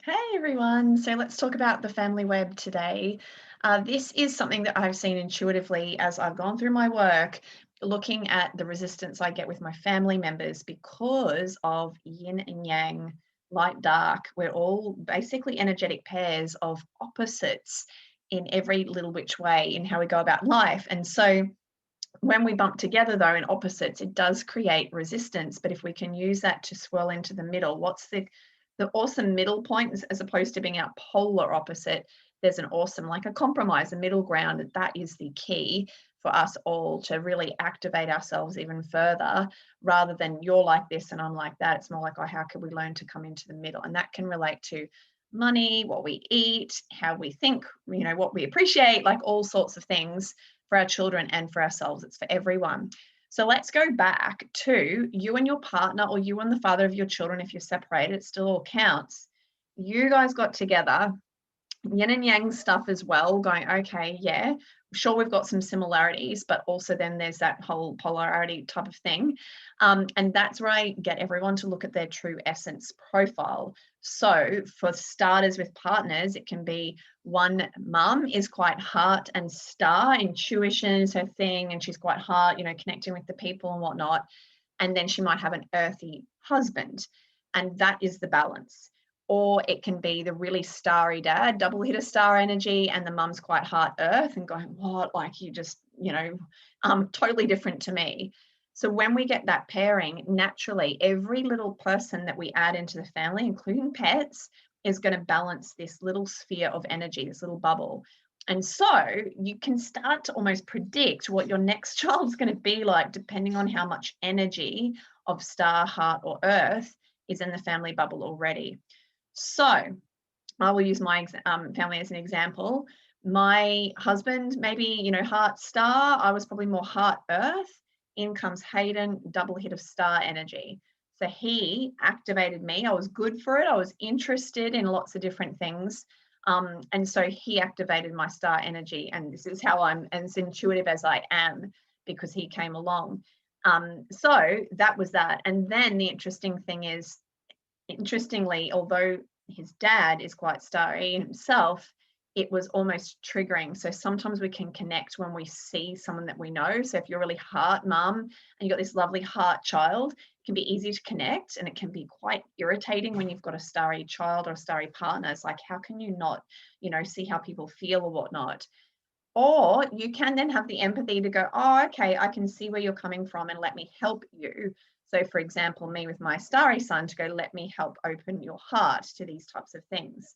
Hey everyone, so let's talk about the family web today. This is something that I've seen intuitively as I've gone through my work, looking at the resistance I get with my family members because of yin and yang, light, dark. We're all basically energetic pairs of opposites in every little which way in how we go about life. And so when we bump together, though, in opposites, it does create resistance. But if we can use that to swirl into the middle, what's the awesome middle point as opposed to being our polar opposite? There's an awesome, like a compromise, a middle ground. That is the key for us all to really activate ourselves even further rather than you're like this and I'm like that. It's more like, oh, how can we learn to come into the middle? And that can relate to money, what we eat, how we think, what we appreciate, like all sorts of things for our children and for ourselves. It's for everyone. So let's go back to you and your partner, or you and the father of your children. If you're separated, it still all counts. You guys got together, yin and yang stuff as well, going, okay, yeah, sure, we've got some similarities, but also then there's that whole polarity type of thing. And that's where I get everyone to look at their true essence profile. So for starters with partners, it can be one mum is quite heart and star, intuition is her thing, and she's quite heart, connecting with the people and whatnot. And then she might have an earthy husband, and that is the balance. Or it can be the really starry dad, double hit of star energy, and the mum's quite heart earth and going, what? Like you just, totally different to me. So when we get that pairing, naturally, every little person that we add into the family, including pets, is going to balance this little sphere of energy, this little bubble. And so you can start to almost predict what your next child's going to be like, depending on how much energy of star, heart, or earth is in the family bubble already. So I will use my family as an example. My husband, maybe, heart star. I was probably more heart earth. In comes Hayden, double hit of star energy. So he activated me. I was good for it. I was interested in lots of different things. And so he activated my star energy. And this is how I'm as intuitive as I am because he came along. So that was that. And then the interesting thing is, interestingly, although his dad is quite starry himself, it was almost triggering. So sometimes we can connect when we see someone that we know. So if you're really heart mum and you've got this lovely heart child, it can be easy to connect, and it can be quite irritating when you've got a starry child or a starry partner. It's like, how can you not, see how people feel or whatnot? Or you can then have the empathy to go, oh, okay, I can see where you're coming from and let me help you. So, for example, me with my starry son to go, let me help open your heart to these types of things.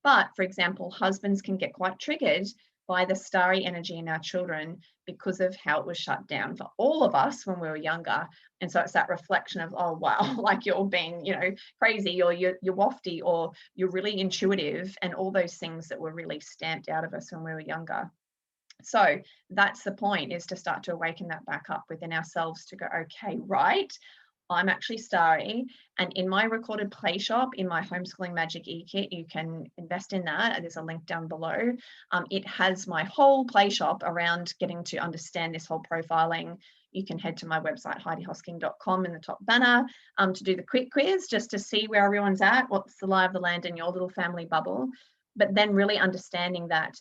But, for example, husbands can get quite triggered by the starry energy in our children because of how it was shut down for all of us when we were younger. And so it's that reflection of, oh, wow, like you're being, crazy, or you're wafty, or you're really intuitive, and all those things that were really stamped out of us when we were younger. So that's the point, is to start to awaken that back up within ourselves to go, okay, right, I'm actually starry. And in my recorded play shop, in my homeschooling magic e-kit, you can invest in that. There's a link down below. It has my whole play shop around getting to understand this whole profiling. You can head to my website, heidihosking.com, in the top banner, to do the quick quiz, just to see where everyone's at, what's the lie of the land in your little family bubble. But then really understanding that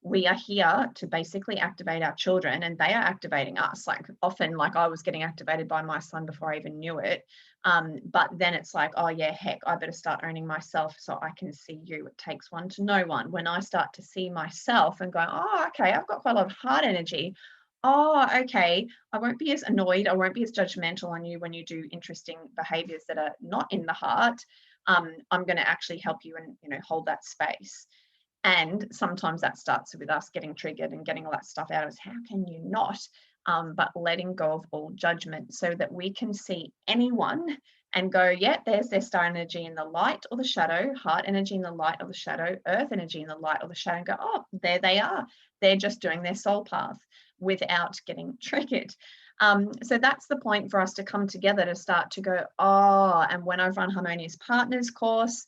we are here to basically activate our children, and they are activating us. Like often, like I was getting activated by my son before I even knew it. But then it's like, oh yeah, heck, I better start owning myself so I can see you. It takes one to know one. When I start to see myself and go, oh, okay, I've got quite a lot of heart energy. Oh, okay, I won't be as annoyed. I won't be as judgmental on you when you do interesting behaviors that are not in the heart. I'm going to actually help you and, hold that space. And sometimes that starts with us getting triggered and getting all that stuff out of us. How can you not? But letting go of all judgment so that we can see anyone and go, yeah, there's their star energy in the light or the shadow, heart energy in the light or the shadow, earth energy in the light or the shadow, and go, oh, there they are. They're just doing their soul path without getting triggered. So that's the point for us to come together to start to go, oh, and when I've run Harmonious Partners course,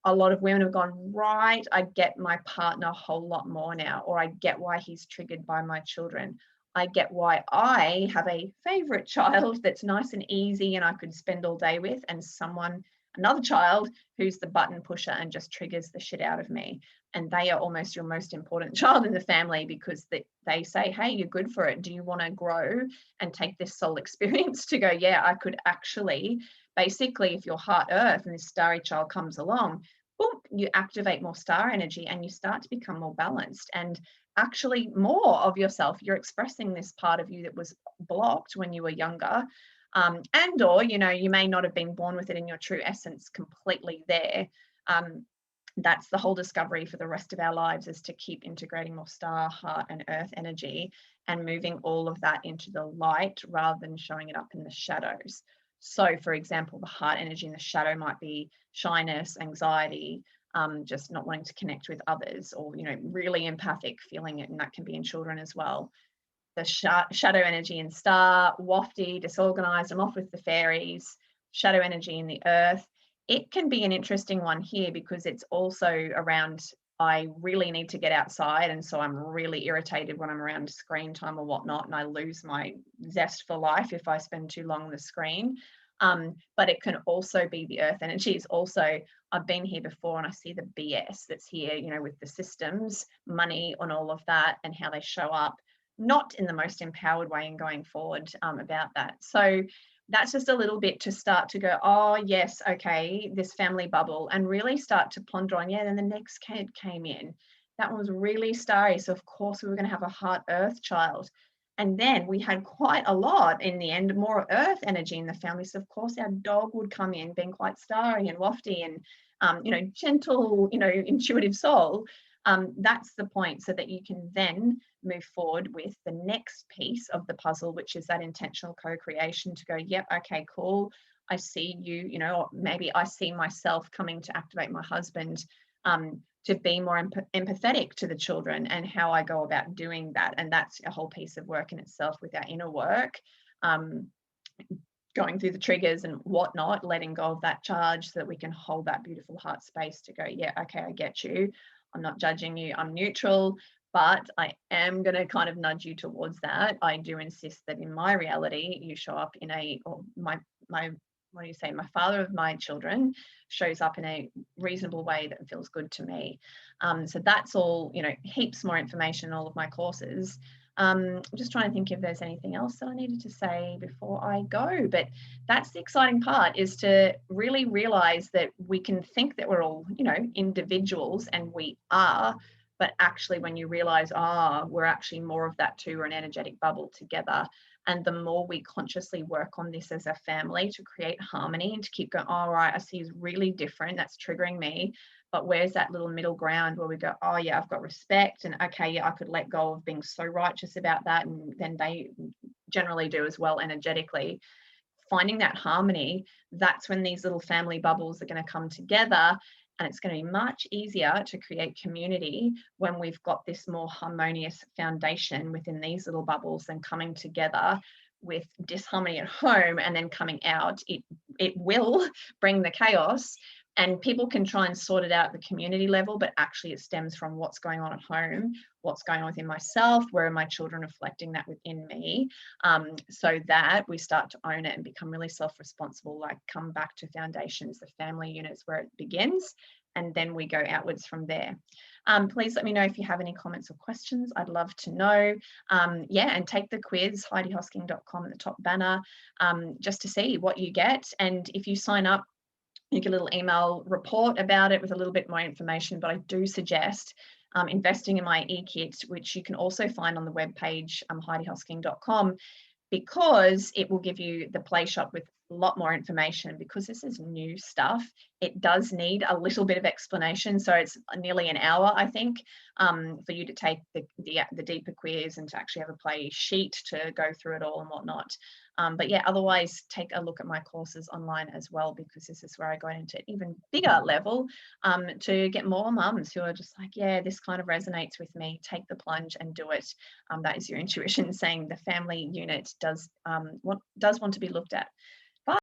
a lot of women have gone, right, I get my partner a whole lot more now, or I get why he's triggered by my children. I get why I have a favorite child that's nice and easy and I could spend all day with, and someone another child who's the button pusher and just triggers the shit out of me. And they are almost your most important child in the family, because they say, hey, you're good for it. Do you want to grow and take this soul experience to go, yeah, I could actually, basically, if your heart earth and this starry child comes along, boom, you activate more star energy and you start to become more balanced and actually more of yourself. You're expressing this part of you that was blocked when you were younger. And or, you know, you may not have been born with it in your true essence completely there. That's the whole discovery for the rest of our lives, is to keep integrating more star, heart, and earth energy and moving all of that into the light rather than showing it up in the shadows. So, for example, the heart energy in the shadow might be shyness, anxiety, just not wanting to connect with others, or, you know, really empathic, feeling it, and that can be in children as well. The shadow energy in star, wafty, disorganized, I'm off with the fairies. Shadow energy in the earth, it can be an interesting one here because it's also around, I really need to get outside, and so I'm really irritated when I'm around screen time or whatnot, and I lose my zest for life if I spend too long on the screen. But it can also be the earth energy. Is also, I've been here before and I see the BS that's here, you know, with the systems, money, and all of that, and how they show up not in the most empowered way and going forward about that. So that's just a little bit to start to go, oh yes, okay, this family bubble, and really start to ponder on, yeah, then the next kid came in. That one was really starry. So of course we were going to have a heart earth child. And then we had quite a lot in the end, more earth energy in the family. So of course our dog would come in being quite starry and wafty and, you know, gentle, you know, intuitive soul. That's the point, so that you can then move forward with the next piece of the puzzle, which is that intentional co-creation, to go, yep, okay, cool. I see you, you know, maybe I see myself coming to activate my husband, to be more empathetic to the children, and how I go about doing that. And that's a whole piece of work in itself with our inner work, going through the triggers and whatnot, letting go of that charge so that we can hold that beautiful heart space to go, yeah, okay, I get you. I'm not judging you. I'm neutral, but I am going to kind of nudge you towards that. I do insist that in my reality, you show up in a, or my, what do you say, my father of my children shows up in a reasonable way that feels good to me. So that's all, you know, heaps more information in all of my courses. I'm just trying to think if there's anything else that I needed to say before I go, but that's the exciting part, is to really realize that we can think that we're all, you know, individuals, and we are, but actually when you realize, we're actually more of that too, we're an energetic bubble together. And the more we consciously work on this as a family to create harmony and to keep going, all right, I see is really different, that's triggering me, but where's that little middle ground where we go, oh yeah, I've got respect, and okay, yeah, I could let go of being so righteous about that, and then they generally do as well energetically. Finding that harmony, that's when these little family bubbles are going to come together, and it's going to be much easier to create community when we've got this more harmonious foundation within these little bubbles than coming together with disharmony at home and then coming out. It will bring the chaos, and people can try and sort it out at the community level, but actually it stems from what's going on at home, what's going on within myself, where are my children reflecting that within me, so that we start to own it and become really self-responsible, like come back to foundations, the family units where it begins, and then we go outwards from there. Please let me know if you have any comments or questions. I'd love to know. Yeah, and take the quiz, HeidiHosking.com at the top banner, just to see what you get. And if you sign up, you get a little email report about it with a little bit more information. But I do suggest investing in my e-kit, which you can also find on the webpage, HeidiHosking.com, because it will give you the play shop with a lot more information. Because this is new stuff, it does need a little bit of explanation. So it's nearly an hour, I think, for you to take the deeper quiz and to actually have a play sheet to go through it all and whatnot. But yeah, otherwise take a look at my courses online as well, because this is where I go into an even bigger level, to get more mums who are just like, yeah, this kind of resonates with me, take the plunge and do it. That is your intuition saying the family unit does want to be looked at.